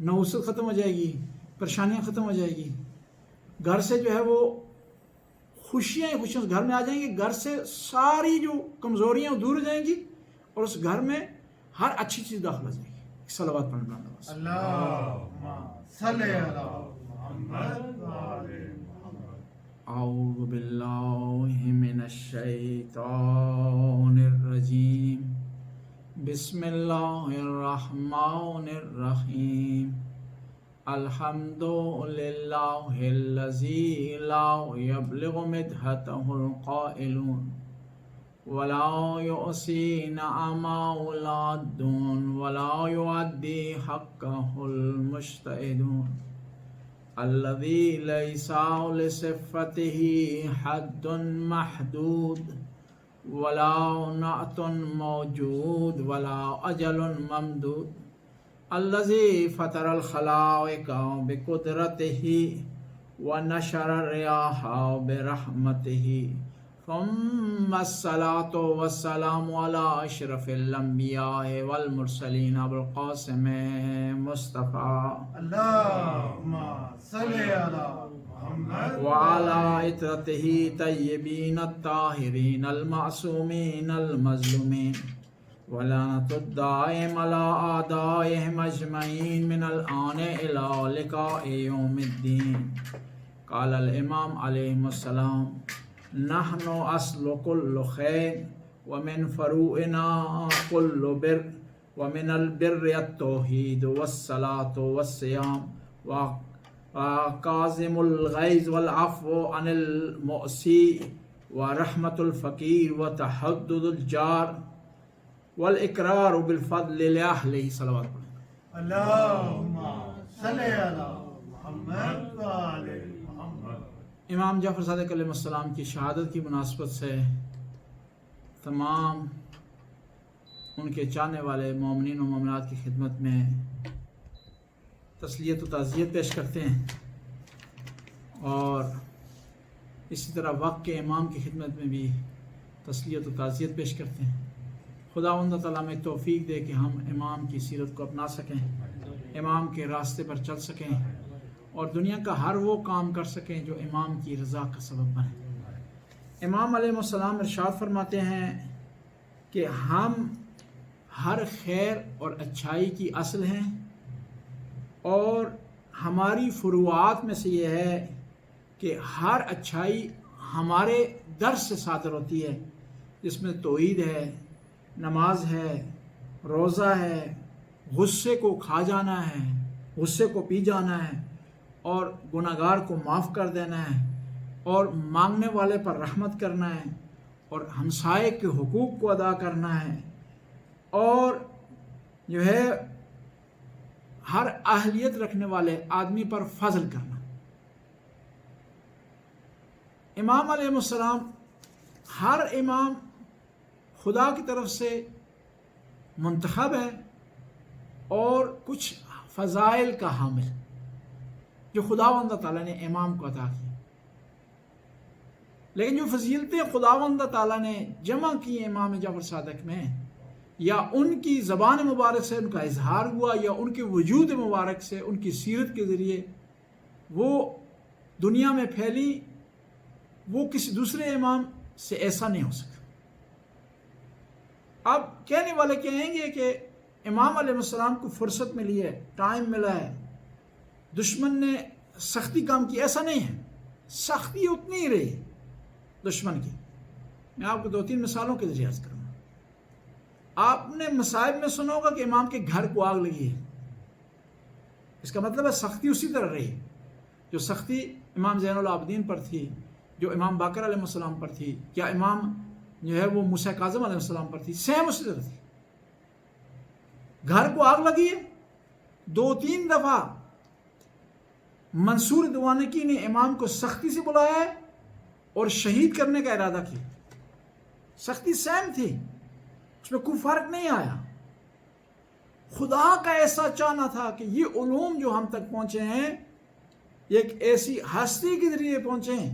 نوسط ختم ہو جائے گی، پریشانیاں ختم ہو جائے گی، گھر سے جو ہے وہ خوشیاں گھر میں آ جائیں گی، گھر سے ساری جو کمزوریاں دور ہو جائیں گی اور اس گھر میں ہر اچھی چیز داخل ہو جائے گی۔ صلوات پڑھنا اللہم صلی علی محمد وآل محمد۔ اعوذ باللہ من الشیطان الرجیم، بسم اللہ الرحمن الرحیم، الحمد للہ الذی لا یبلغ مدحتہ القائلون ولا يؤسي نعما ولادون ولا يؤدي حقه المجتهدون الذي ليس لصفته حد محدود ولا نعت موجود ولا أجل ممدود الذي فطر الخلائق بقدرته ونشر الرياح برحمته ثم الصلاة والسلام على أشرف الأنبياء والمرسلين أبو القاسم مصطفى اللہم صلی علی محمد وعلى عترته طيبين الطاهرين المعصومين المظلومين ولعنة الدائم على أعدائهم أجمعين من الآن إلى لقاء يوم الدين۔ قال الإمام عليه السلام: نحن اصل كل خير ومن فروعنا كل بر ومن البر التوحيد والصلاة والصيام وكاظم الغيظ والعفو عن المؤسي ورحمة الفقير وتحدد الجار والإقرار بالفضل لأهله صلوات اللہ۔ اللہم صلی علی محمد وآل محمد۔ امام جعفر صادق علیہ السلام کی شہادت کی مناسبت سے تمام ان کے چاہنے والے مومنین و مومنات کی خدمت میں تسلیت و تعزیت پیش کرتے ہیں، اور اسی طرح وقت کے امام کی خدمت میں بھی تسلیت و تعزیت پیش کرتے ہیں۔ خداوند تعالیٰ میں توفیق دے کہ ہم امام کی سیرت کو اپنا سکیں، امام کے راستے پر چل سکیں اور دنیا کا ہر وہ کام کر سکیں جو امام کی رضا کا سبب بنے۔ امام علیہ السلام ارشاد فرماتے ہیں کہ ہم ہر خیر اور اچھائی کی اصل ہیں، اور ہماری فروعات میں سے یہ ہے کہ ہر اچھائی ہمارے درس سے صادر ہوتی ہے، جس میں توحید ہے، نماز ہے، روزہ ہے، غصے کو کھا جانا ہے، غصے کو پی جانا ہے، اور گناہگار کو معاف کر دینا ہے، اور مانگنے والے پر رحمت کرنا ہے، اور ہمسائے کے حقوق کو ادا کرنا ہے، اور جو ہے ہر اہلیت رکھنے والے آدمی پر فضل کرنا۔ امام علیہ السلام، ہر امام خدا کی طرف سے منتخب ہے اور کچھ فضائل کا حامل جو خداوند تعالیٰ نے امام کو عطا کی، لیکن جو فضیلتیں خداوند تعالیٰ نے جمع کی امام جعفر صادق میں، یا ان کی زبان مبارک سے ان کا اظہار ہوا، یا ان کے وجود مبارک سے ان کی سیرت کے ذریعے وہ دنیا میں پھیلی، وہ کسی دوسرے امام سے ایسا نہیں ہو سکا۔ اب کہنے والے کہیں گے کہ امام علیہ السلام کو فرصت ملی ہے، ٹائم ملا ہے، دشمن نے سختی کام کی، ایسا نہیں ہے، سختی اتنی ہی رہی دشمن کی۔ میں آپ کو 2-3 مثالوں کے ذریعے عرض کروں گا۔ آپ نے مصائب میں سنا ہوگا کہ امام کے گھر کو آگ لگی ہے، اس کا مطلب ہے سختی اسی طرح رہی جو سختی امام زین العابدین پر تھی، جو امام باقر علیہ السلام پر تھی، یا امام جو ہے وہ موسیٰ کاظم علیہ السلام پر تھی، سیم اسی طرح تھی۔ گھر کو آگ لگی ہے، 2-3 دفعہ منصور دوانکی نے امام کو سختی سے بلایا ہے اور شہید کرنے کا ارادہ کیا۔ سختی سیم تھی، اس میں کوئی فرق نہیں آیا۔ خدا کا ایسا چاہنا تھا کہ یہ علوم جو ہم تک پہنچے ہیں، یہ ایک ایسی ہستی کے ذریعے پہنچے ہیں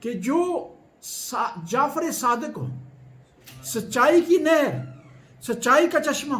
کہ جو جعفر صادق ہو، سچائی کی نہر، سچائی کا چشمہ،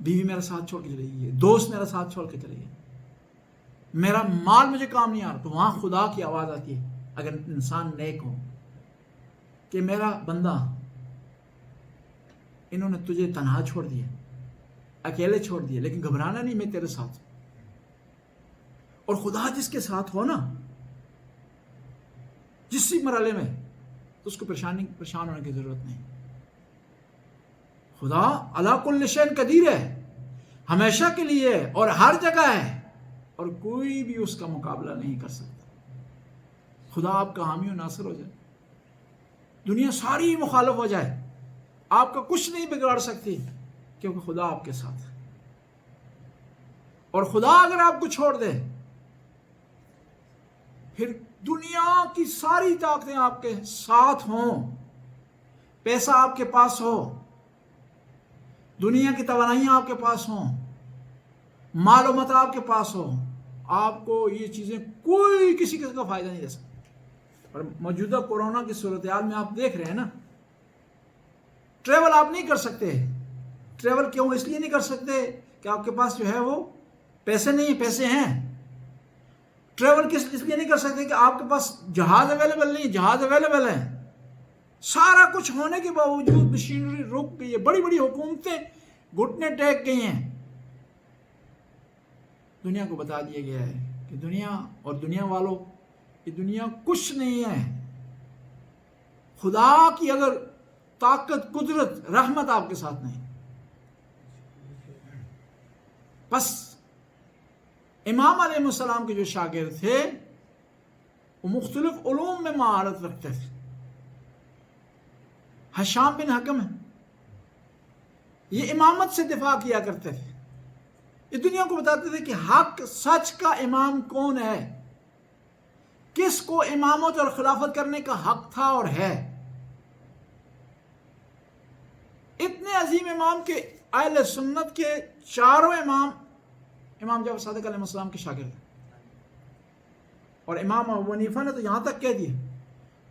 بیوی میرا ساتھ چھوڑ کے چلی گئی ہے، دوست میرا ساتھ چھوڑ کے چلی گئی، میرا مال مجھے کام نہیں آ رہا، تو وہاں خدا کی آواز آتی ہے اگر انسان نیک ہو کہ میرا بندہ انہوں نے تجھے تنہا چھوڑ دیا، اکیلے چھوڑ دیا، لیکن گھبرانا نہیں، میں تیرے ساتھ ہوں۔ اور خدا جس کے ساتھ ہو نا جس مرحلے میں، تو اس کو پریشان ہونے کی ضرورت نہیں۔ خدا علی کل شیء قدیر ہے، ہمیشہ کے لیے اور ہر جگہ ہے، اور کوئی بھی اس کا مقابلہ نہیں کر سکتا۔ خدا آپ کا حامی و ناصر ہو جائے، دنیا ساری مخالف ہو جائے، آپ کا کچھ نہیں بگاڑ سکتی، کیونکہ خدا آپ کے ساتھ ہے۔ اور خدا اگر آپ کو چھوڑ دے پھر دنیا کی ساری طاقتیں آپ کے ساتھ ہوں، پیسہ آپ کے پاس ہو، دنیا کی توانائیاں آپ کے پاس ہوں، مال و متاع آپ کے پاس ہو، آپ کو یہ چیزیں کوئی کسی قسم کا فائدہ نہیں دے سکتی۔ اور موجودہ کورونا کی صورتحال میں آپ دیکھ رہے ہیں نا، ٹریول آپ نہیں کر سکتے۔ ٹریول کیوں اس لیے نہیں کر سکتے کہ آپ کے پاس جو ہے وہ پیسے نہیں ہیں، پیسے ہیں۔ ٹریول اس لیے نہیں کر سکتے کہ آپ کے پاس جہاز اویلیبل نہیں، جہاز اویلیبل ہے۔ سارا کچھ ہونے کے باوجود مشینری رک گئی ہے، بڑی بڑی حکومتیں گھٹنے ٹیک گئی ہیں۔ دنیا کو بتا دیا گیا ہے کہ دنیا اور دنیا والوں، یہ دنیا کچھ نہیں ہے۔ خدا کی اگر طاقت، قدرت، رحمت آپ کے ساتھ نہیں، بس امام علیہ السلام کے جو شاگرد تھے وہ مختلف علوم میں مہارت رکھتے تھے۔ حشام بن حکم ہے، یہ امامت سے دفاع کیا کرتے تھے، یہ دنیا کو بتاتے تھے کہ حق سچ کا امام کون ہے، کس کو امامت اور خلافت کرنے کا حق تھا اور ہے۔ اتنے عظیم امام کے اہل سنت کے چاروں امام جعفر صادق علیہ السلام کے شاگرد ہیں۔ اور امام ابو حنیفہ نے تو یہاں تک کہہ دیا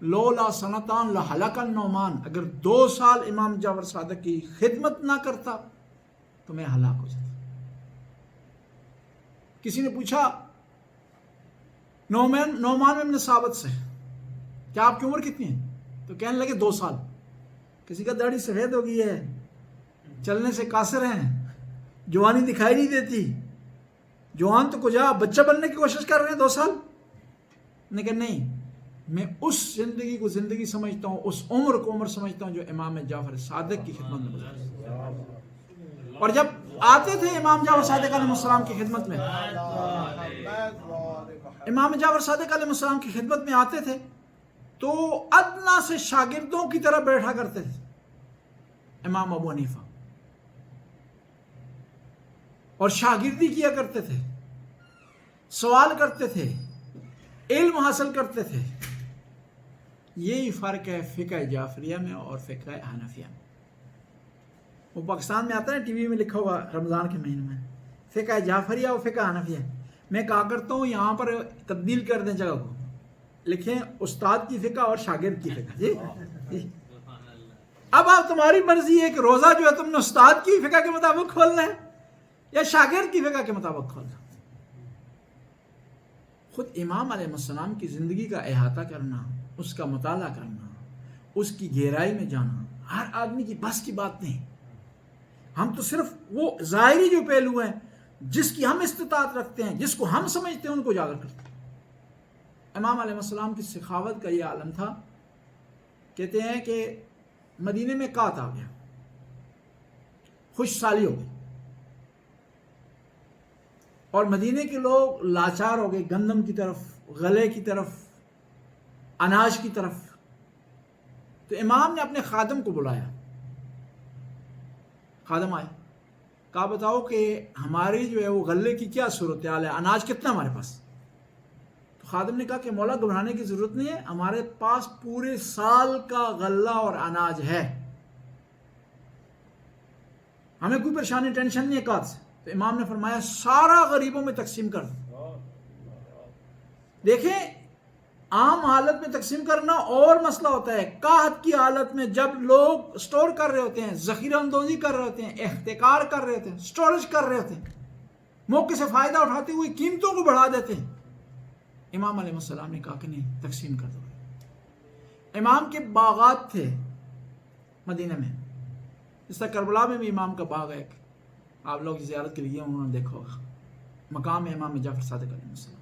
لولا سنتان لہلک النعمان، اگر 2 سال امام جعفر صادق کی خدمت نہ کرتا تو میں ہلاک ہو جاتا۔ کسی نے پوچھا نعمان بن ثابت سے کہ آپ کی عمر کتنی ہے؟ تو کہنے لگے 2 سال۔ کسی کا داڑھی سفید ہو گئی ہے، چلنے سے قاصر ہیں، جوانی دکھائی نہیں دیتی، جوان تو کجا بچہ بننے کی کوشش کر رہے ہیں 2 سال۔ نے کہا نہیں، میں اس زندگی کو زندگی سمجھتا ہوں، اس عمر کو عمر سمجھتا ہوں جو امام جعفر صادق کی خدمت میں گزاری۔ اور جب آتے تھے امام جعفر صادق علیہ السلام کی خدمت میں، امام جعفر صادق علیہ السلام کی خدمت میں آتے تھے تو ادنا سے شاگردوں کی طرح بیٹھا کرتے تھے امام ابو حنیفہ، اور شاگردی کیا کرتے تھے، سوال کرتے تھے، علم حاصل کرتے تھے۔ یہی فرق ہے فقہ جعفریہ میں اور فقہ حنفیہ میں۔ وہ پاکستان میں آتا ہے ٹی وی میں لکھا ہوا رمضان کے مہینے میں فقہ جعفریہ اور فقہ حنفیہ۔ میں کہا کرتا ہوں یہاں پر تبدیل کر دیں جگہ کو، لکھیں استاد کی فقہ اور شاگرد کی فقہ۔ جی اب آپ تمہاری مرضی ہے کہ روزہ جو ہے تم نے استاد کی فقہ کے مطابق کھولنا ہے یا شاگرد کی فقہ کے مطابق کھولنا۔ خود امام علیہ السلام کی زندگی کا احاطہ کرنا، اس کا مطالعہ کرنا، اس کی گہرائی میں جانا ہر آدمی کی بس کی بات نہیں۔ ہم تو صرف وہ ظاہری جو پہلو ہیں جس کی ہم استطاعت رکھتے ہیں، جس کو ہم سمجھتے ہیں، ان کو اجاگر کرتے ہیں۔ امام علیہ السلام کی سخاوت کا یہ عالم تھا، کہتے ہیں کہ مدینے میں قحط آ گیا، خوش سالی ہو گئی، اور مدینے کے لوگ لاچار ہو گئے گندم کی طرف، غلے کی طرف، اناج کی طرف۔ تو امام نے اپنے خادم کو بلایا، خادم آئے، کہا بتاؤ کہ ہماری جو ہے وہ غلے کی کیا صورتحال ہے، اناج کتنا ہمارے پاس؟ تو خادم نے کہا کہ مولا گھبرانے کی ضرورت نہیں ہے، ہمارے پاس پورے سال کا غلہ اور اناج ہے، ہمیں کوئی پریشانی ٹینشن نہیں ہے قحط سے۔ تو امام نے فرمایا سارا غریبوں میں تقسیم کر دو۔ دیکھیں عام حالت میں تقسیم کرنا اور مسئلہ ہوتا ہے، قحط کی حالت میں جب لوگ سٹور کر رہے ہوتے ہیں، ذخیرہ اندوزی کر رہے ہوتے ہیں، احتکار کر رہے ہوتے ہیں، سٹوریج کر رہے ہوتے ہیں، موقع سے فائدہ اٹھاتے ہوئے قیمتوں کو بڑھا دیتے ہیں، امام علیہ السلام نے کہا کہ نہیں، تقسیم کر دو۔ امام کے باغات تھے مدینہ میں، اس طرح کربلا میں بھی امام کا باغ ہے، آپ لوگ زیارت کے لیے انہوں نے دیکھا ہوگا، مقام امام جعفر صادق علیہ السلام۔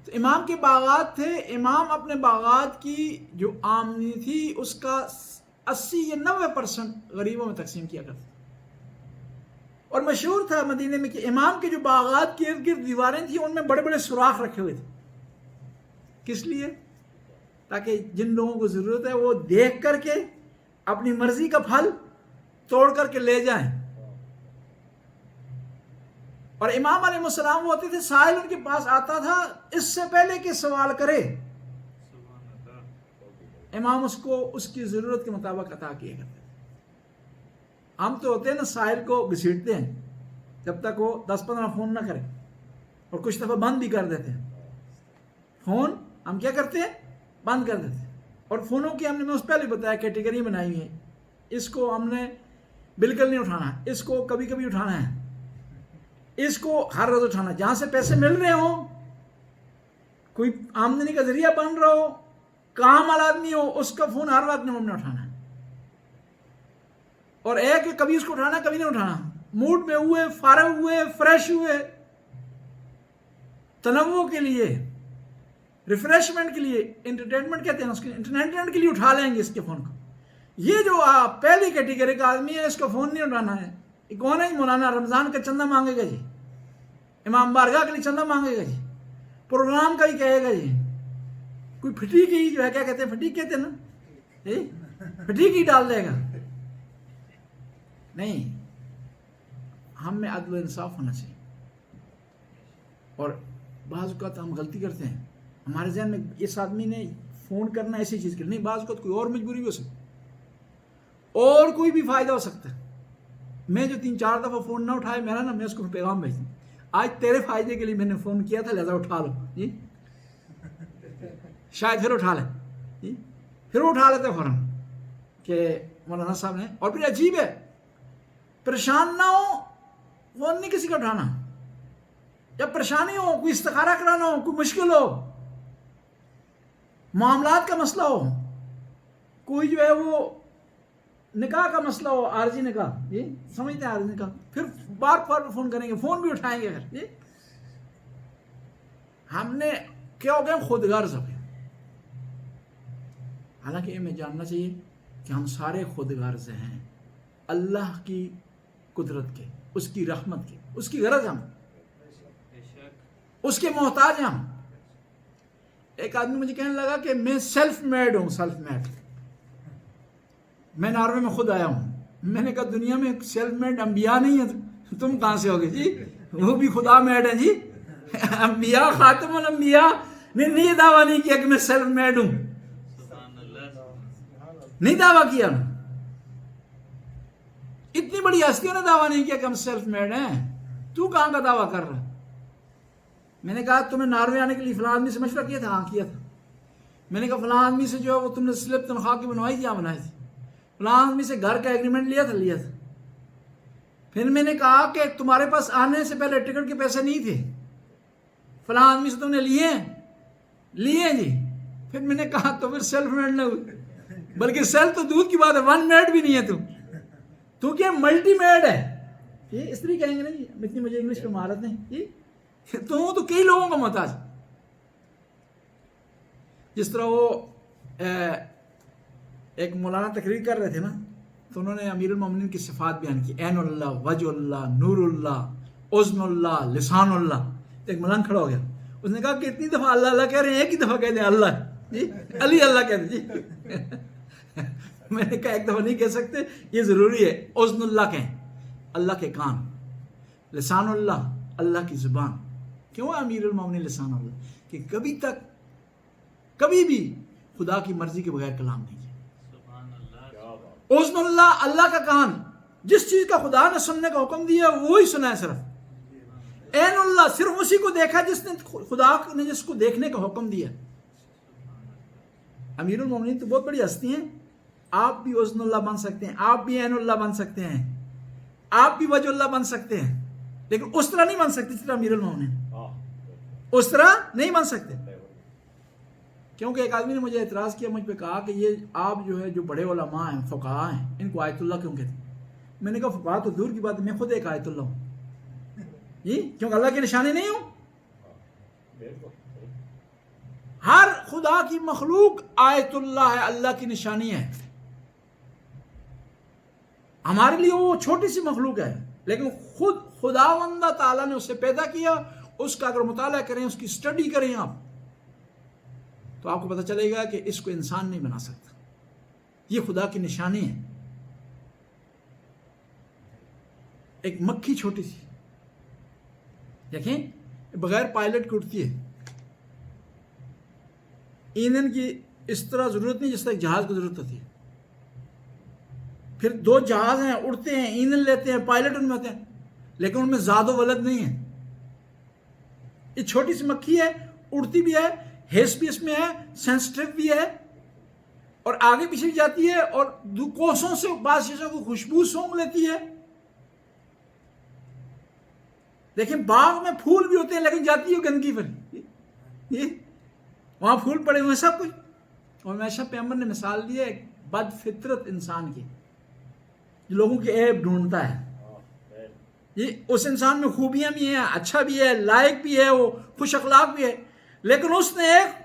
تو امام کے باغات تھے، امام اپنے باغات کی جو آمدنی تھی اس کا 80 یا 90% غریبوں میں تقسیم کیا کرتے، اور مشہور تھا مدینے میں کہ امام کے جو باغات کے ارد گرد دیواریں تھیں ان میں بڑے بڑے سوراخ رکھے ہوئے تھے، کس لیے؟ تاکہ جن لوگوں کو ضرورت ہے وہ دیکھ کر کے اپنی مرضی کا پھل توڑ کر کے لے جائیں۔ اور امام علیہ السلام وہ ہوتے تھے، سائل ان کے پاس آتا تھا اس سے پہلے کہ سوال کرے، امام اس کو اس کی ضرورت کے مطابق عطا کیا کرتے تھے۔ ہم تو ہوتے ہیں نا سائل کو گھسیٹتے ہیں جب تک وہ 10-15 فون نہ کرے، اور کچھ دفعہ بند بھی کر دیتے ہیں فون، ہم کیا کرتے ہیں؟ بند کر دیتے ہیں۔ اور فونوں کی ہم نے اس پہلے بتایا کیٹیگری بنائی ہے، اس کو ہم نے بالکل نہیں اٹھانا، اس کو کبھی کبھی اٹھانا ہے، اس کو ہر روز اٹھانا، جہاں سے پیسے مل رہے ہوں، کوئی آمدنی کا ذریعہ بن رہا ہو، کام والا آدمی ہو، اس کا فون ہر وقت نہیں اٹھانا ہے۔ اور ایک کہ کبھی اس کو اٹھانا کبھی نہیں اٹھانا، موڈ میں ہوئے، فارغ ہوئے، فریش ہوئے، تنوع کے لیے، ریفریشمنٹ کے لیے، انٹرٹینمنٹ کہتے ہیں اس کے، انٹرٹینمنٹ کے لیے اٹھا لیں گے اس کے فون کو۔ یہ جو آپ پہلی کیٹیگری کا آدمی ہے اس کا فون نہیں اٹھانا ہے۔ کون ہے؟ مولانا رمضان کا چندہ مانگے گا جی، امام بارگاہ کے لیے چندہ مانگے گا جی، پروگرام کا ہی کہے گا جی، کوئی پھٹی کی جو ہے، کیا کہتے ہیں، پھٹی کہتے ہیں نا، پھٹی کی ڈال دے گا۔ نہیں، ہم میں عدل و انصاف ہونا چاہیے۔ اور بعض اوقات ہم غلطی کرتے ہیں، ہمارے ذہن میں اس آدمی نے فون کرنا ایسی چیز کے لیے، نہیں، بعض اوقات کوئی اور مجبوری بھی ہو سکتی، اور کوئی بھی فائدہ ہو سکتا ہے۔ میں جو 3-4 دفعہ فون نہ اٹھائے میرا نا، میں اس کو پیغام بھیجتا ہوں، آج تیرے فائدے کے لیے میں نے فون کیا تھا، لہذا اٹھا لو جی، شاید پھر اٹھا لیں جی، پھر وہ اٹھا لیتے فوراً کہ مولانا صاحب نے۔ اور پھر عجیب ہے، پریشان نہ ہو، فون نہیں کسی کا اٹھانا، جب پریشانی ہو، کوئی استخارہ کرانا ہو، کوئی مشکل ہو، معاملات کا مسئلہ ہو، کوئی جو ہے وہ نکاح کا مسئلہ ہو، عارضی نکاح جی، سمجھتے ہیں عارضی نکاح، پھر بار بار فون کریں گے، فون بھی اٹھائیں گے جی۔ ہم نے کیا ہو گیا؟ خود غرض ہو گئے۔ حالانکہ ہمیں جاننا چاہیے کہ ہم سارے خود غرض ہیں، اللہ کی قدرت کے، اس کی رحمت کے، اس کی غرض ہم، اس کے محتاج ہم۔ ایک آدمی مجھے کہنے لگا کہ میں سیلف میڈ ہوں، سیلف میڈ، میں ناروے میں خود آیا ہوں۔ میں نے کہا دنیا میں سیلف میڈ انبیاء نہیں ہیں، تم کہاں سے ہوگے جی؟ وہ بھی خدا میڈ ہیں جی۔ انبیاء، خاتم الانبیاء نے یہ دعویٰ نہیں کیا کہ میں سیلف میڈ ہوں، نہیں دعویٰ کیا۔ اتنی بڑی ہستیوں نے دعویٰ نہیں کیا کہ ہم سیلف میڈ ہیں، تو کہاں کا دعویٰ کر رہا ہے؟ میں نے کہا تمہیں ناروے آنے کے لیے فلاں آدمی سے مشورہ کیا تھا؟ ہاں کیا تھا۔ میں نے کہا فلاں آدمی سے جو ہے وہ تم نے سلپ تنخواہ کی بنوائی تھی؟ ہاں بنائی تھی۔ فلاں آدمی سے گھر کا ایگریمنٹ لیا تھا؟ لیا تھا۔ پھر میں نے کہا کہ تمہارے پاس آنے سے پہلے ٹکٹ کے پیسے نہیں تھے، فلاں آدمی سے تم نے لیے لیے جی۔ پھر میں نے کہا تو پھر سیلف میڈ نہ ہوئی، بلکہ سیلف تو دودھ کی بات ہے، ون میڈ بھی نہیں ہے تو کیا ملٹی میڈ ہے یہ، اس طریقے کہیں گے نا جی، اتنی مجھے انگلش پہ مہارت نہیں جی، تو کئی لوگوں کا محتاج۔ جس طرح وہ ایک مولانا تقریر کر رہے تھے نا، تو انہوں نے امیر المومنین کی صفات بیان کی، عین اللہ، وجہ اللہ، نور اللہ، اذن اللہ، لسان اللہ۔ تو ایک مولانا کھڑا ہو گیا، اس نے کہا کہ اتنی دفعہ اللہ اللہ کہہ رہے ہیں، ایک ہی دفعہ کہہ دیں اللہ جی، علی اللہ کہہ دیں جی۔ میں نے کہا ایک دفعہ نہیں کہہ سکتے، یہ ضروری ہے، اذن اللہ کہیں، اللہ کے کان، لسان اللہ، اللہ کی زبان۔ کیوں ہے امیر المومنین لسان اللہ؟ کہ کبھی تک کبھی بھی خدا کی مرضی کے بغیر کلام نہیں کیا۔ اذن اللہ، اللہ کا کان، جس چیز کا خدا نے سننے کا حکم دیا وہی سنا ہے صرف۔ عین اللہ صرف اسی کو دیکھا جس نے خدا نے جس کو دیکھنے کا حکم دیا. امیر المومنین تو بہت بڑی ہستی ہیں. آپ بھی عزن اللہ بن سکتے ہیں, آپ بھی عین اللہ بن سکتے ہیں, آپ بھی وجہ اللہ بن سکتے ہیں, لیکن اس طرح نہیں بن سکتے جس طرح امیر المومنین. اس طرح نہیں بن سکتے. کیونکہ ایک آدمی نے مجھے اعتراض کیا, مجھ پہ کہا کہ یہ آپ جو ہے جو بڑے علماء ہیں, فقہاء ہیں, ان کو آیت اللہ کیوں کہتے ہیں؟ میں نے کہا فقہاء تو دور کی بات ہے, میں خود ایک آیت اللہ ہوں جی, کیونکہ اللہ کی نشانی نہیں ہوں. ہر خدا کی مخلوق آیت اللہ ہے, اللہ کی نشانی ہے. ہمارے لیے وہ چھوٹی سی مخلوق ہے, لیکن خود خداوند تعالیٰ نے اسے پیدا کیا. اس کا اگر مطالعہ کریں, اس کی اسٹڈی کریں آپ, تو آپ کو پتہ چلے گا کہ اس کو انسان نہیں بنا سکتا. یہ خدا کی نشانی ہے. ایک مکھی چھوٹی سی دیکھیں بغیر پائلٹ کی اڑتی ہے. ایندھن کی اس طرح ضرورت نہیں جس طرح ایک جہاز کی ضرورت ہوتی ہے. پھر دو جہاز ہیں, اڑتے ہیں, ایندھن لیتے ہیں, پائلٹ ان میں ہوتے ہیں, لیکن ان میں زاد و ولد نہیں ہے. یہ چھوٹی سی مکھی ہے, اڑتی بھی ہے, حس بھی اس میں ہے, سینسٹیو بھی ہے, اور آگے پیچھے بھی جاتی ہے, اور کوسوں سے بعض چیزوں کو خوشبو سونگ لیتی ہے. لیکن باغ میں پھول بھی ہوتے ہیں, لیکن جاتی ہے گندگی پر. وہاں پھول پڑے ہوئے سب کچھ. اور ہمیشہ پیغمبر نے مثال دی ہے ایک بد فطرت انسان کی, جو لوگوں کے عیب ڈھونڈتا ہے. یہ اس انسان میں خوبیاں بھی ہیں, اچھا بھی ہے, لائق بھی ہے, وہ خوش اخلاق بھی ہے, لیکن اس نے ایک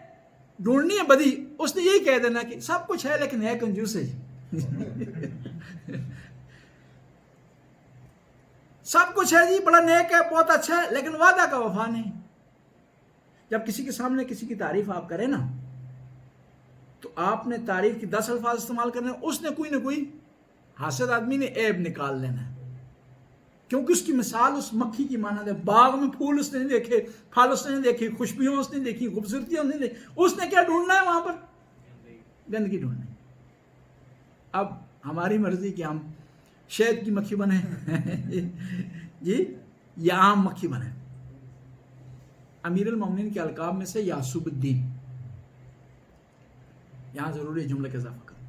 ڈھونڈنی ہے بدی. اس نے یہی کہہ دینا کہ سب کچھ ہے لیکن ہے کنجوس ہے. سب کچھ ہے جی, بڑا نیک ہے, بہت اچھا ہے, لیکن وعدہ کا وفا نہیں. جب کسی کے سامنے کسی کی تعریف آپ کریں نا, تو آپ نے تعریف کی 10 الفاظ استعمال کرنے, اس نے کوئی نہ کوئی حاسد آدمی نے عیب نکال لینا ہے. کیونکہ اس کی مثال اس مکھی کی مانند ہے. باغ میں پھول اس نے نہیں دیکھے, پھل اس نے نہیں دیکھی, خوشبویاں اس نے دیکھی, خوبصورتیاں اس نے دیکھی. اس نے کیا ڈھونڈنا ہے وہاں پر؟ گندگی ڈھونڈنی. اب ہماری مرضی کہ ہم شہد کی مکھی بنے جی, یا عام مکھی بنے. امیر المومنین کے القاب میں سے یعصوب الدین, یہاں ضروری جملے کا اضافہ کریں.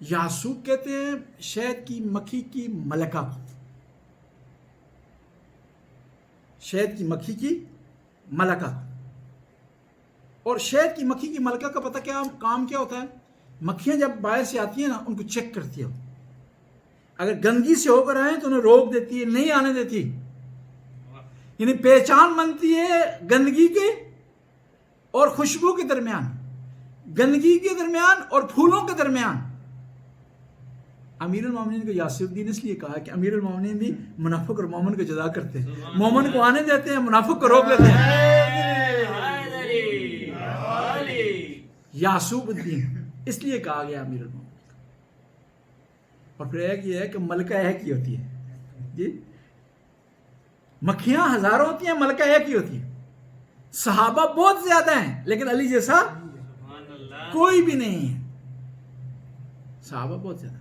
یعصوب کہتے ہیں شہد کی مکھی کی ملکہ کو. شہد کی مکھی کی ملکہ. اور شہد کی مکھی کی ملکہ کا پتہ کیا کام کیا ہوتا ہے؟ مکھیاں جب باہر سے آتی ہیں نا, ان کو چیک کرتی ہے. اگر گندگی سے ہو کر آئیں تو انہیں روک دیتی ہے, نہیں آنے دیتی. یعنی پہچان بنتی ہے گندگی کے اور خوشبو کے درمیان, گندگی کے درمیان اور پھولوں کے درمیان. امیر المومنین کو یعصوب الدین اس لیے کہا کہ امیر المومنین بھی منافق اور مومن کو جدا کرتے ہیں. مومن کو آنے دیتے ہیں, منافق کو روک لیتے ہیں. یعصوب الدین اس لیے کہا گیا امیر المومنین. اور پھر ایک یہ ہے کہ ملکہ ایک ہی ہوتی ہے جی. مکھیاں ہزاروں ہوتی ہیں, ملکہ ایک ہی ہوتی ہے. صحابہ بہت زیادہ ہیں, لیکن علی جیسا کوئی بھی نہیں ہے. صحابہ بہت زیادہ,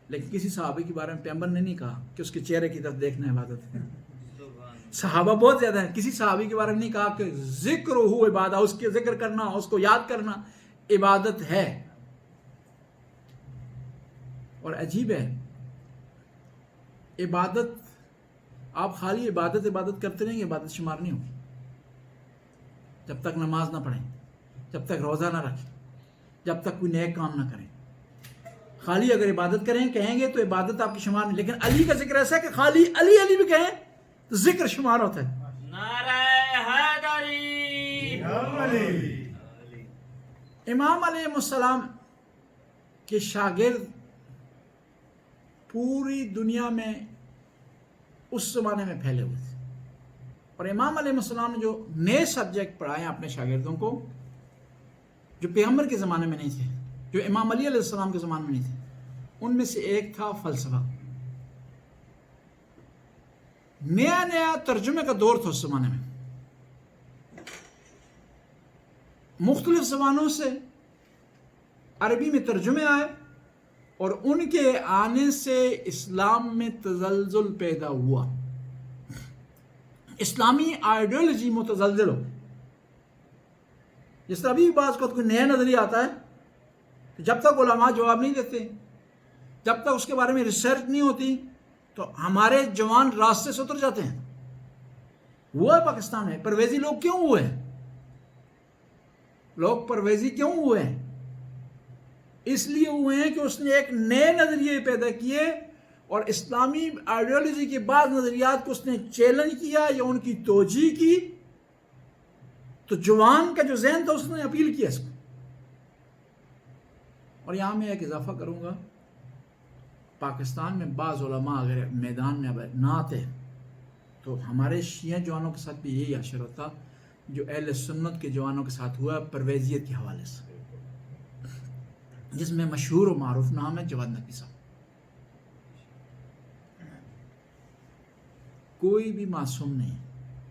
لیکن کسی صحابی کے بارے میں پیغمبر نے نہیں کہا کہ اس کے چہرے کی طرف دیکھنا عبادت ہے. صحابہ بہت زیادہ ہیں, کسی صحابی کے بارے میں نہیں کہا کہ ذکر ہو عبادت, اس کے ذکر کرنا, اس کو یاد کرنا عبادت ہے. اور عجیب ہے, عبادت آپ خالی عبادت کرتے رہیں گے, عبادت شمار نہیں ہوگی. جب تک نماز نہ پڑھیں, جب تک روزہ نہ رکھیں, جب تک کوئی نیک کام نہ کریں. خالی اگر عبادت کریں کہیں گے تو عبادت آپ کی شمار نہیں. لیکن علی کا ذکر ایسا ہے کہ خالی علی علی بھی کہیں تو ذکر شمار ہوتا ہے. نعرہ حیدری. امام علیہ السلام کے شاگرد پوری دنیا میں اس زمانے میں پھیلے ہوئے تھے. اور امام علیہ السلام نے جو نئے سبجیکٹ پڑھائے ہیں اپنے شاگردوں کو, جو پیغمبر کے زمانے میں نہیں تھے, جو امام علی علیہ السلام کے زمانے میں نہیں تھے, ان میں سے ایک تھا فلسفہ. نیا ترجمے کا دور تھا اس زمانے میں. مختلف زبانوں سے عربی میں ترجمے آئے, اور ان کے آنے سے اسلام میں تزلزل پیدا ہوا. اسلامی آئیڈیالوجی متزلزل ہو. جس طرح ابھی بعض کو کوئی نیا نظریہ آتا ہے تو جب تک علماء جواب نہیں دیتے، جب تک اس کے بارے میں ریسرچ نہیں ہوتی، تو ہمارے جوان راستے سے اتر جاتے ہیں. ہوا ہے پاکستان میں. پرویزی لوگ کیوں ہوئے ہیں؟ لوگ پرویزی کیوں ہوئے ہیں؟ اس لیے ہوئے ہیں کہ اس نے ایک نئے نظریے پیدا کیے اور اسلامی آئیڈیالوجی کے بعض نظریات کو اس نے چیلنج کیا یا ان کی توجیہ کی، تو جوان کا جو ذہن تھا اس نے اپیل کیا اس کو. اور یہاں میں ایک اضافہ کروں گا، پاکستان میں بعض علماء اگر میدان میں نہ آتے تو ہمارے شیعہ جوانوں کے ساتھ بھی یہی حشر ہوتا جو اہل سنت کے جوانوں کے ساتھ ہوا پرویزیت کے حوالے سے، جس میں مشہور و معروف نام ہے جواد نقوی صاحب. کوئی بھی معصوم نہیں،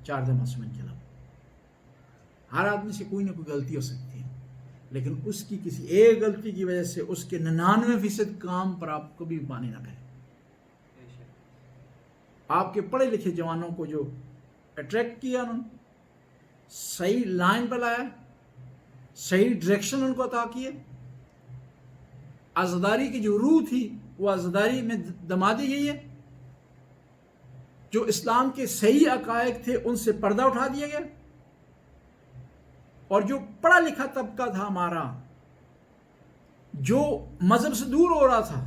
4 معصومین کے علاوہ. ہر آدمی سے کوئی نہ کوئی غلطی ہو سکتی ہے، لیکن اس کی کسی ایک غلطی کی وجہ سے اس کے 99% کام پر آپ کبھی پانی نہ کریں. آپ کے پڑھے لکھے جوانوں کو جو اٹریکٹ کیا، انہوں نے صحیح لائن پہ لایا، صحیح ڈائریکشن ان کو عطا کیے. عزاداری کی جو روح تھی وہ عزاداری میں دما دی گئی ہے. جو اسلام کے صحیح عقائد تھے ان سے پردہ اٹھا دیا گیا، اور جو پڑھا لکھا طبقہ تھا ہمارا، جو مذہب سے دور ہو رہا تھا،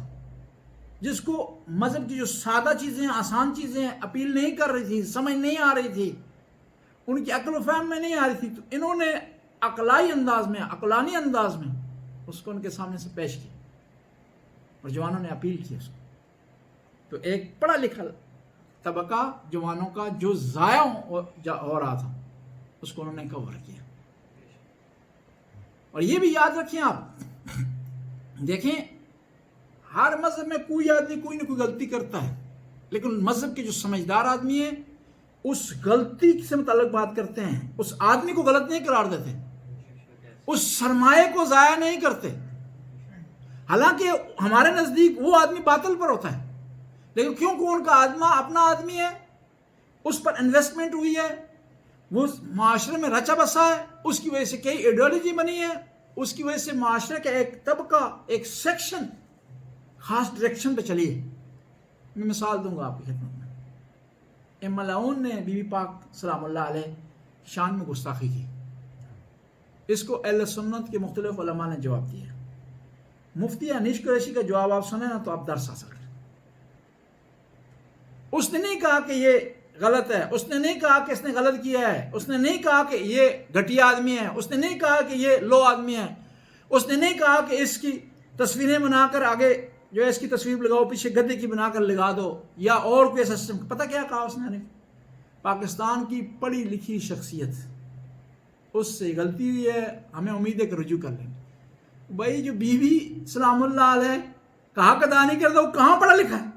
جس کو مذہب کی جو سادہ چیزیں، آسان چیزیں اپیل نہیں کر رہی تھی، سمجھ نہیں آ رہی تھی، ان کی عقل و فہم میں نہیں آ رہی تھی، تو انہوں نے عقلائی انداز میں، عقلانی انداز میں اس کو ان کے سامنے سے پیش کیا اور جوانوں نے اپیل کی اس کو. تو ایک پڑھا لکھا طبقہ جوانوں کا جو ضائع ہو رہا تھا اس کو انہوں نے کور کیا. اور یہ بھی یاد رکھیں آپ، دیکھیں ہر مذہب میں کوئی آدمی کوئی نہ کوئی غلطی کرتا ہے، لیکن مذہب کے جو سمجھدار آدمی ہیں اس غلطی سے متعلق بات کرتے ہیں، اس آدمی کو غلط نہیں قرار دیتے، اس سرمایہ کو ضائع نہیں کرتے. حالانکہ ہمارے نزدیک وہ آدمی باطل پر ہوتا ہے، لیکن کیونکہ ان کا آدمی اپنا آدمی ہے، اس پر انویسٹمنٹ ہوئی ہے، وہ معاشرے میں رچا بسا ہے، اس کی وجہ سے کئی ایڈیالوجی بنی ہے، اس کی وجہ سے معاشرے کا ایک طبقہ، ایک سیکشن خاص ڈائریکشن پہ چلی ہے. میں مثال دوں گا آپ کی خدمت میں. ملعون نے بی بی پاک سلام اللہ علیہ شان میں گستاخی کی. اس کو اہل سنت کے مختلف علماء نے جواب دیا. مفتی انیس قریشی کا جواب آپ سنیں نا تو آپ درس حاصل کریں. اس نے نہیں کہا کہ یہ غلط ہے، اس نے نہیں کہا کہ اس نے غلط کیا ہے، اس نے نہیں کہا کہ یہ گھٹیا آدمی ہے، اس نے نہیں کہا کہ یہ لو آدمی ہے، اس نے نہیں کہا کہ اس کی تصویریں بنا کر آگے جو ہے اس کی تصویر لگاؤ، پیچھے گدے کی بنا کر لگا دو، یا اور کوئی سسٹم. پتہ کیا کہا اس نے؟ پاکستان کی پڑھی لکھی شخصیت، اس سے غلطی ہوئی ہے، ہمیں امید ہے کہ رجوع کر لیں. بھائی جو بیوی سلام اللہ علیہ کہا ادا نہیں کرتا وہ کہاں پڑھا لکھا ہے؟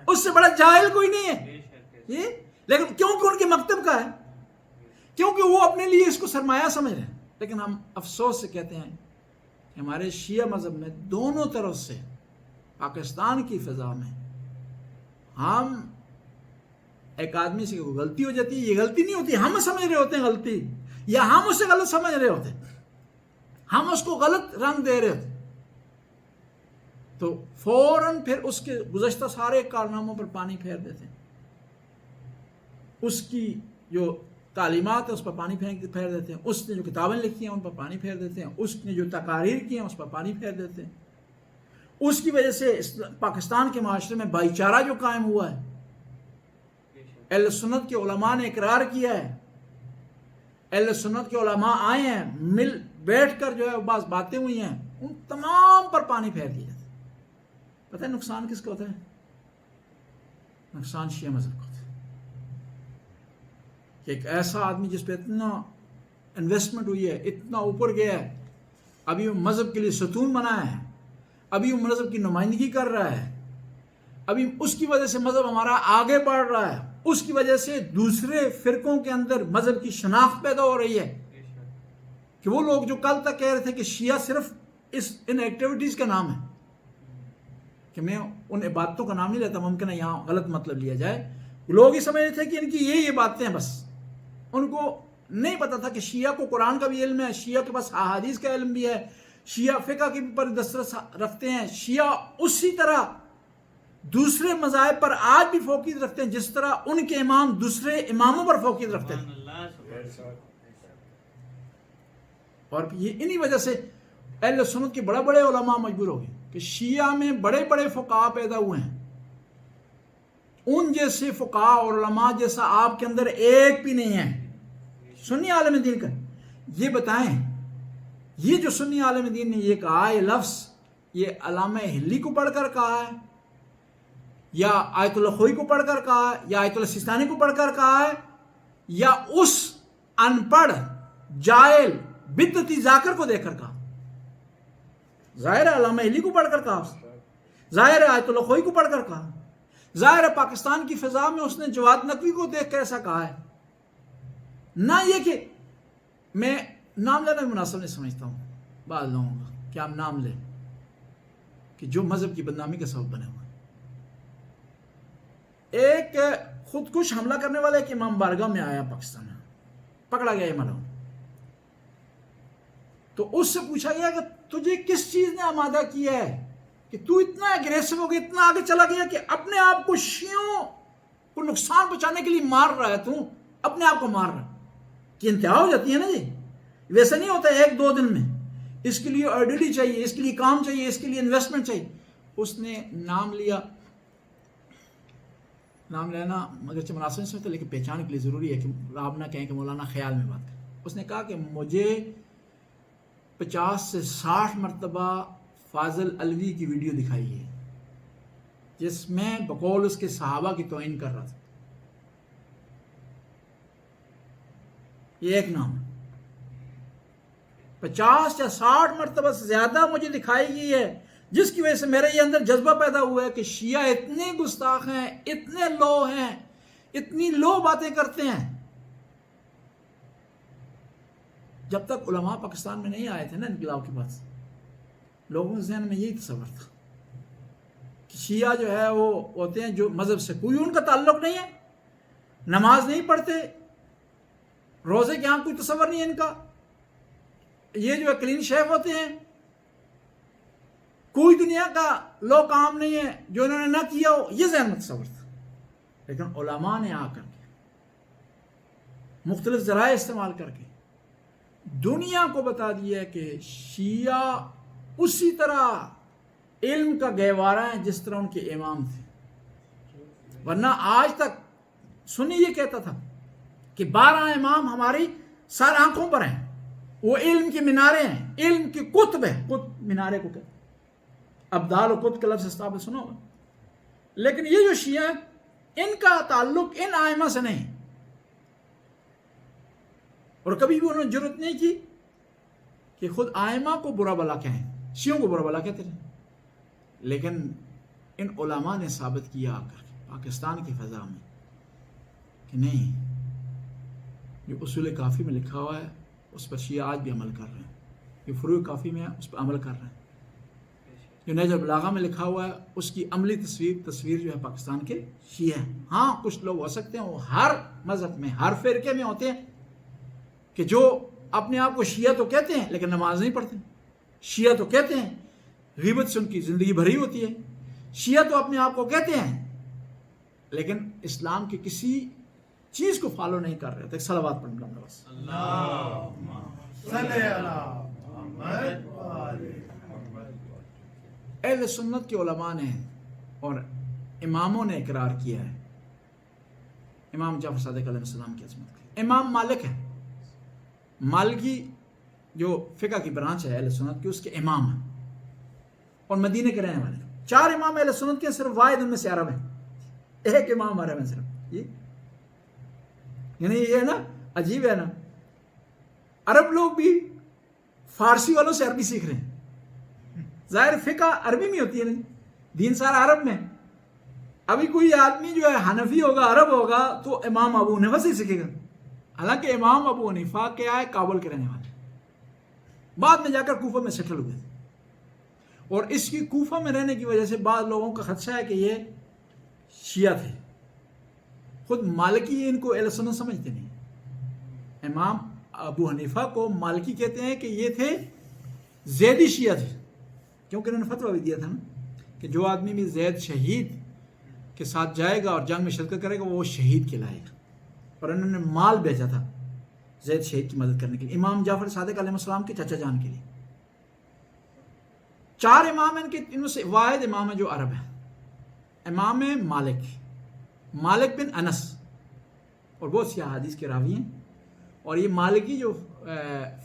اس سے بڑا جاہل کوئی نہیں ہے یہ. لیکن کیونکہ ان کے مکتب کا ہے، کیونکہ وہ اپنے لیے اس کو سرمایہ سمجھ رہے ہیں. لیکن ہم افسوس سے کہتے ہیں کہ ہمارے شیعہ مذہب میں دونوں طرف سے پاکستان کی فضا میں ہم ایک آدمی سے کوئی غلطی ہو جاتی ہے، یہ غلطی نہیں ہوتی، ہم سمجھ رہے ہوتے ہیں غلطی، یا ہم اسے غلط سمجھ رہے ہوتے ہیں، ہم اس کو غلط رنگ دے رہے ہوتے، تو فوراً پھر اس کے گزشتہ سارے کارناموں پر پانی پھیر دیتے ہیں. اس کی جو تعلیمات ہیں اس پر پانی پھیر دیتے ہیں، اس نے جو کتابیں لکھی ہیں ان پر پانی پھیر دیتے ہیں، اس نے جو تقاریر کی ہیں اس پر پانی پھیر دیتے ہیں. اس کی وجہ سے پاکستان کے معاشرے میں بھائی چارہ جو قائم ہوا ہے، اہل سنت کے علماء نے اقرار کیا ہے، اہل سنت کے علماء آئے ہیں، مل بیٹھ کر جو ہے بعض باتیں ہوئی ہیں، ان تمام پر پانی پھیر دیا جاتا ہے. پتہ ہے نقصان کس کا ہوتا ہے؟ نقصان شیعہ مذہب کا ہوتا ہے. کہ ایک ایسا آدمی جس پہ اتنا انویسٹمنٹ ہوئی ہے، اتنا اوپر گیا ہے، ابھی وہ مذہب کے لیے ستون بنایا ہے، ابھی وہ مذہب کی نمائندگی کر رہا ہے، ابھی اس کی وجہ سے مذہب ہمارا آگے بڑھ رہا ہے، اس کی وجہ سے دوسرے فرقوں کے اندر مذہب کی شناخت پیدا ہو رہی ہے. کہ وہ لوگ جو کل تک کہہ رہے تھے کہ شیعہ صرف ان ایکٹیویٹیز کا نام ہے، کہ میں ان عبادتوں کا نام نہیں لیتا، ممکن ہے یہاں غلط مطلب لیا جائے، لوگ یہ سمجھ رہے تھے کہ ان کی یہ باتیں ہیں بس، ان کو نہیں پتا تھا کہ شیعہ کو قرآن کا بھی علم ہے، شیعہ کے پاس احادیث کا علم بھی ہے، شیعہ فقہ کے پر دسترس رکھتے ہیں، شیعہ اسی طرح دوسرے مذاہب پر آج بھی فوقیت رکھتے ہیں جس طرح ان کے امام دوسرے اماموں پر فوقیت رکھتے تھے. اور یہ انہی وجہ سے اہل سنت کے بڑے بڑے علماء مجبور ہو گئے کہ شیعہ میں بڑے بڑے فقہاء پیدا ہوئے ہیں، ان جیسے فقہاء اور علماء جیسا آپ کے اندر ایک بھی نہیں ہے سنی عالم دین کا. یہ بتائیں، یہ جو سنی عالم دین نے یہ کہا، یہ لفظ یہ علامہ ہلی کو پڑھ کر کہا ہے یا آیت اللہ خوئی کو پڑھ کر کہا ہے یا آیت اللہ سیستانی کو پڑھ کر کہا ہے یا اس ان پڑھ جاہل بدعتی ذاکر کو دیکھ کر کہا؟ ظاہر ہے علامہ ہلی کو پڑھ کر کہا، ظاہر ہے آیت اللہ خوئی کو پڑھ کر کہا، ظاہر ہے پاکستان کی فضا میں اس نے جواد نقوی کو دیکھ کر ایسا کہا ہے. نہ یہ کہ میں نام لینا بھی مناسب نہیں سمجھتا ہوں بعض لوگوں کا کہ آپ نام لیں کہ جو مذہب کی بدنامی کا سبب بنے ہوئے. ایک خودکش حملہ کرنے والا ایک امام بارگاہ میں آیا پاکستان میں، پکڑا گیا امام، تو اس سے پوچھا گیا کہ تجھے کس چیز نے آمادہ کیا ہے کہ تو اتنا اگریسو ہو گیا، اتنا آگے چلا گیا کہ اپنے آپ کو شیعوں کو نقصان پہنچانے کے لیے مار رہا ہے، تو اپنے آپ کو مار رہا ہے. کہ انتہا ہو جاتی ہے نا جی، ویسا نہیں ہوتا ایک دو دن میں، اس کے لیے آرڈرلی چاہیے، اس کے لیے کام چاہیے، اس کے لیے انویسٹمنٹ چاہیے. اس نے نام لیا، نام لینا اگرچہ مناسب نہیں سمجھتا لیکن پہچان کے لیے ضروری ہے کہ آپ نہ کہیں کہ مولانا خیال میں بات کریں. اس نے کہا کہ مجھے 50 سے 60 مرتبہ فاضل علوی کی ویڈیو دکھائی ہے جس میں بقول اس کے صحابہ کی توہین کر رہا تھا. یہ ایک نام 50 یا 60 مرتبہ سے زیادہ مجھے دکھائی گئی ہے، جس کی وجہ سے میرے یہ اندر جذبہ پیدا ہوا ہے کہ شیعہ اتنے گستاخ ہیں، اتنے لو ہیں، اتنی لو باتیں کرتے ہیں. جب تک علماء پاکستان میں نہیں آئے تھے نا انقلاب کے بعد، لوگوں کے ذہن میں یہی تصور تھا کہ شیعہ جو ہے وہ ہوتے ہیں جو مذہب سے کوئی ان کا تعلق نہیں ہے، نماز نہیں پڑھتے، روزے کے یہاں کوئی تصور نہیں ہے ان کا، یہ جو ہے کلین شیف ہوتے ہیں، کوئی دنیا کا لو کام نہیں ہے جو انہوں نے نہ کیا ہو، یہ ذہن میں تصور تھا. لیکن علماء نے آ کر کے مختلف ذرائع استعمال کر کے دنیا کو بتا دیا کہ شیعہ اسی طرح علم کا گہوارہ ہے جس طرح ان کے امام تھے. ورنہ آج تک سنی یہ کہتا تھا کہ 12 امام ہماری سر آنکھوں پر ہیں، وہ علم کے مینارے ہیں، علم کے قطب ہیں. قطب مینارے کو کہتے ابدال و قطب کا لفظ استعمال سنا ہوگا. لیکن یہ جو شیعہ ہیں ان کا تعلق ان ائمہ سے نہیں، اور کبھی بھی انہوں نے جرأت نہیں کی کہ خود ائمہ کو برا بلا کہیں، شیعوں کو برا بلا کہتے رہے. لیکن ان علماء نے ثابت کیا آ کر پاکستان کی فضا میں کہ نہیں، جو اصول کافی میں لکھا ہوا ہے اس پر شیعہ آج بھی عمل کر رہے ہیں، جو فروع کافی میں ہے اس پر عمل کر رہے ہیں، جو نہج البلاغہ میں لکھا ہوا ہے اس کی عملی تصویر جو ہے پاکستان کے شیعہ ہیں. ہاں کچھ لوگ ہو سکتے ہیں وہ ہر مذہب میں ہر فرقے میں ہوتے ہیں کہ جو اپنے آپ کو شیعہ تو کہتے ہیں لیکن نماز نہیں پڑھتے، شیعہ تو کہتے ہیں، غیبت سے ان کی زندگی بھری ہوتی ہے، شیعہ تو اپنے آپ کو کہتے ہیں لیکن اسلام کی کسی چیز کو فالو نہیں کر رہے. تو ایک صلوات پڑھ لوں بس. اللہم صلی علی محمد و آل محمد. اہل سنت کے علماء نے اور اماموں نے اقرار کیا ہے امام جعفر صادق علیہ السلام کی عظمت کی. امام مالک ہے، مالکی جو فقہ کی برانچ ہے اہل سنت کی، اس کے امام ہیں اور مدینے کے رہنے والے. 4 امام اہل سنت کے صرف واحد ان میں سے عرب ہیں، ایک امام عرب ہے صرف. یہ یعنی یہ ہے نا، عجیب ہے نا، عرب لوگ بھی فارسی والوں سے عربی سیکھ رہے ہیں. ظاہر فقہ عربی میں ہوتی ہے نا، دین سارا عرب میں. ابھی کوئی آدمی جو ہے حنفی ہوگا، عرب ہوگا تو امام ابو حنیفہ سے سیکھے گا، حالانکہ امام ابو حنیفہ کیا ہے، کابل کے رہنے والے، بعد میں جا کر کوفہ میں سیٹل ہوئے. اور اس کی کوفہ میں رہنے کی وجہ سے بعض لوگوں کا خدشہ ہے کہ یہ شیعہ تھے. خود مالکی ان کو اہل سنت سمجھتے نہیں، امام ابو حنیفہ کو مالکی کہتے ہیں کہ یہ تھے زیدی شیعہ تھے، کیونکہ انہوں نے فتویٰ بھی دیا تھا نا کہ جو آدمی بھی زید شہید کے ساتھ جائے گا اور جنگ میں شرکت کرے گا وہ شہید کہلائے گا، اور انہوں نے مال بھیجا تھا زید شہید کی مدد کرنے کے لیے امام جعفر صادق علیہ السلام کے چچا جان کے لیے۔ 4 امام ہیں ان میں سے واحد امام ہے جو عرب ہے، امام مالک بن انس، اور بہت سی احادیث کے راوی ہیں، اور یہ مالکی جو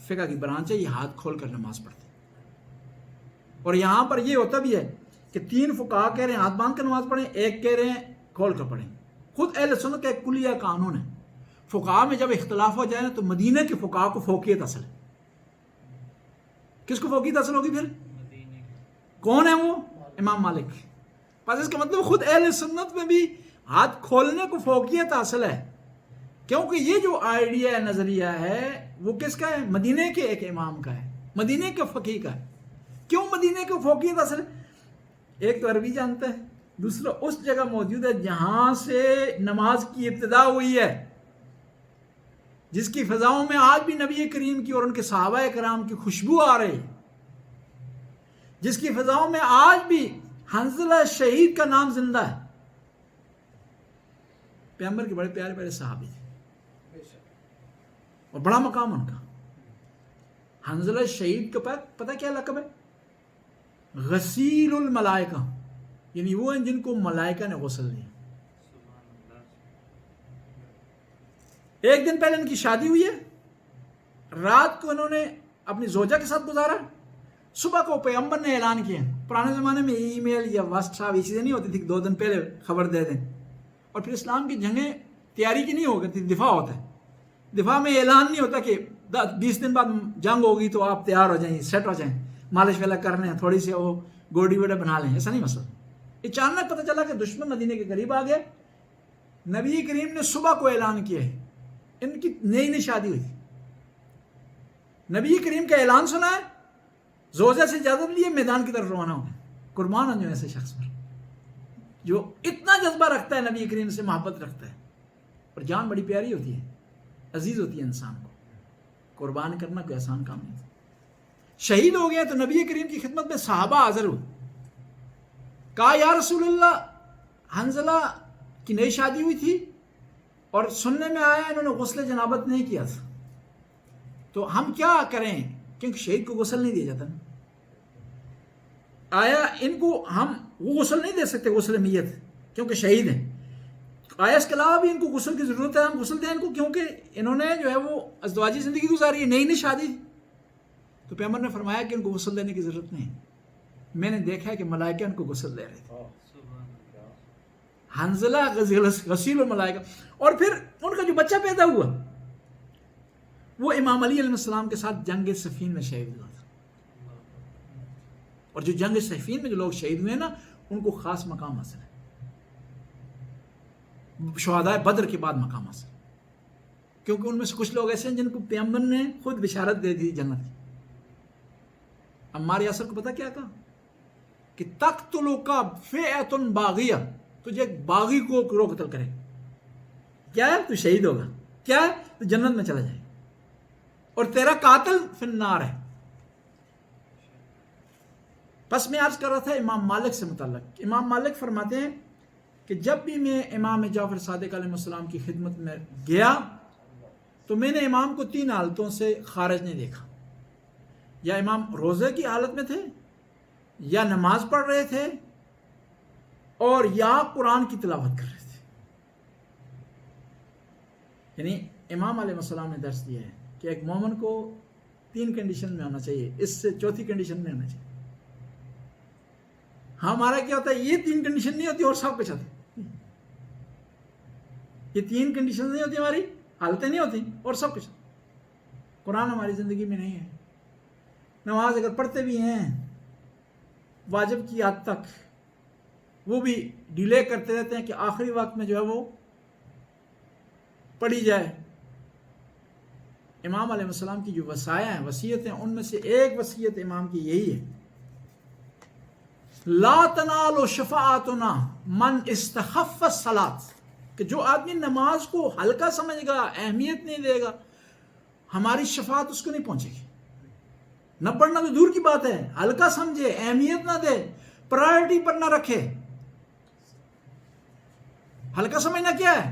فقہ کی برانچ ہے یہ ہاتھ کھول کر نماز پڑھتے ہیں، اور یہاں پر یہ ہوتا بھی ہے کہ 3 فقہا کہہ رہے ہیں ہاتھ باندھ کر نماز پڑھیں، ایک کہہ رہے ہیں کھول کر پڑھیں۔ خود اہل سنت کا ایک کلیہ قانون ہے، فقہا میں جب اختلاف ہو جائے نا تو مدینہ کے فقہا کو فوقیت حاصل ہے۔ کس کو فوقیت حاصل ہوگی پھر؟ کون ہے وہ؟ امام مالک۔ بس اس کا مطلب خود اہل سنت میں بھی ہاتھ کھولنے کو فوقیت حاصل ہے، کیونکہ یہ جو آئیڈیا نظریہ ہے وہ کس کا ہے؟ مدینہ کے ایک امام کا ہے، مدینہ کے فقیہ کا ہے۔ کیوں مدینہ کو فوقیت حاصل ہے؟ ایک تو عربی جانتا ہے، دوسرا اس جگہ موجود ہے جہاں سے نماز کی ابتدا ہوئی ہے، جس کی فضاؤں میں آج بھی نبی کریم کی اور ان کے صحابہ کرام کی خوشبو آ رہی، جس کی فضاؤں میں آج بھی حنظلہ شہید کا نام زندہ ہے۔ پیغمبر کے بڑے پیارے پیارے صحابی تھے اور بڑا مقام ان کا۔ حنظلہ شہید کا پتہ کیا لقب ہے؟ غسیل الملائکہ، یعنی وہ ہیں جن کو ملائکہ نے غسل دیا۔ ایک دن پہلے ان کی شادی ہوئی ہے، رات کو انہوں نے اپنی زوجہ کے ساتھ گزارا، صبح کو پیغمبر نے اعلان کیا۔ پرانے زمانے میں ای میل یا واٹس ایپ یہ چیزیں نہیں ہوتی تھی، 2 دن پہلے خبر دے دیں، اور پھر اسلام کی جنگیں تیاری کی نہیں ہو گئی، دفاع ہوتا ہے، دفاع میں اعلان نہیں ہوتا کہ 20 دن بعد جنگ ہوگی تو آپ تیار ہو جائیں، سیٹ ہو جائیں، مالش والا کر لیں، تھوڑی سی وہ گوڈی وڈا بنا لیں، ایسا نہیں مسئلہ۔ اچانک پتہ چلا کہ دشمن مدینے کے قریب آ گئے، نبی کریم نے صبح کو اعلان کیا ہے، ان کی نئی شادی ہوئی تھی، نبی کریم کا اعلان سنا ہے، زوجہ سے اجازت لیے میدان کی طرف روانہ ہو گئے۔ قربان ہوں جو ایسے شخص پر جو اتنا جذبہ رکھتا ہے، نبی کریم سے محبت رکھتا ہے، اور جان بڑی پیاری ہوتی ہے، عزیز ہوتی ہے انسان کو، قربان کرنا کوئی آسان کام نہیں تھا۔ شہید ہو گیا تو نبی کریم کی خدمت میں صحابہ حاضر ہوئے، کہا یا رسول اللہ حنظلہ کی نئی شادی ہوئی تھی اور سننے میں آیا انہوں نے غسل جنابت نہیں کیا تھا، تو ہم کیا کریں؟ کیونکہ شہید کو غسل نہیں دیا جاتا نا، آیا ان کو ہم وہ غسل نہیں دے سکتے، غسل میت، کیونکہ شہید ہیں، آیا اس کے علاوہ بھی ان کو غسل کی ضرورت ہے، ہم غسل دیں ان کو، کیونکہ انہوں نے جو ہے وہ ازدواجی زندگی گزاری ہے، نئی شادی تھی۔ تو پیغمبر نے فرمایا کہ ان کو غسل دینے کی ضرورت نہیں، میں نے دیکھا ہے کہ ملائکہ ان کو غسل دے رہے تھے۔ حنظلہ غسیل الملائکہ۔ اور پھر ان کا جو بچہ پیدا ہوا وہ امام علی علیہ السلام کے ساتھ جنگ صفین میں شہید ہوا تھا، اور جو جنگ صفین میں جو لوگ شہید ہوئے نا ان کو خاص مقام حاصل ہے، شہداء بدر کے بعد مقام حاصل، کیونکہ ان میں سے کچھ لوگ ایسے ہیں جن کو پیغمبر نے خود بشارت دے دی جنت کی۔ عمار یاسر کو پتہ کیا کہا کہ تقتلک فئۃ باغیہ، تجھے ایک باغی کو قتل کرے، کیا ہے؟ تو شہید ہوگا، کیا ہے؟ تو جنت میں چلا جائے، اور تیرا قاتل فی النار ہے۔ بس میں عرض کر رہا تھا امام مالک سے متعلق، امام مالک فرماتے ہیں کہ جب بھی میں امام جعفر صادق علیہ السلام کی خدمت میں گیا تو میں نے امام کو 3 حالتوں سے خارج نہیں دیکھا، یا امام روزے کی حالت میں تھے، یا نماز پڑھ رہے تھے، اور یا قرآن کی تلاوت کر رہے تھے۔ یعنی امام علیہ السلام نے درس دیا ہے کہ ایک مومن کو 3 کنڈیشن میں ہونا چاہیے، اس سے چوتھی کنڈیشن میں ہونا چاہیے۔ ہمارا کیا ہوتا ہے، یہ 3 کنڈیشن نہیں ہوتی اور سب کچھ آتا ہے، یہ 3 کنڈیشن نہیں ہوتی، ہماری حالتیں نہیں ہوتی اور سب کچھ۔ قرآن ہماری زندگی میں نہیں ہے، نماز اگر پڑھتے بھی ہیں واجب کی حد تک، وہ بھی ڈیلے کرتے رہتے ہیں کہ آخری وقت میں جو ہے وہ پڑھی جائے۔ امام علیہ السلام کی جو وصایا ہیں، وصیت ہیں، ان میں سے ایک وصیت امام کی یہی ہے، لا تنال شفاعتنا من استخف الصلاۃ، کہ جو آدمی نماز کو ہلکا سمجھ گا، اہمیت نہیں دے گا، ہماری شفاعت اس کو نہیں پہنچے گی. نہ پڑھنا تو دور کی بات ہے، ہلکا سمجھے، اہمیت نہ دے، پرائرٹی پر نہ رکھے. ہلکا سمجھنا کیا ہے؟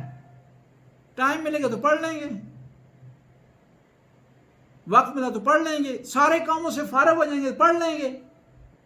ٹائم ملے گا تو پڑھ لیں گے، وقت ملا تو پڑھ لیں گے، سارے کاموں سے فارغ ہو جائیں گے پڑھ لیں گے.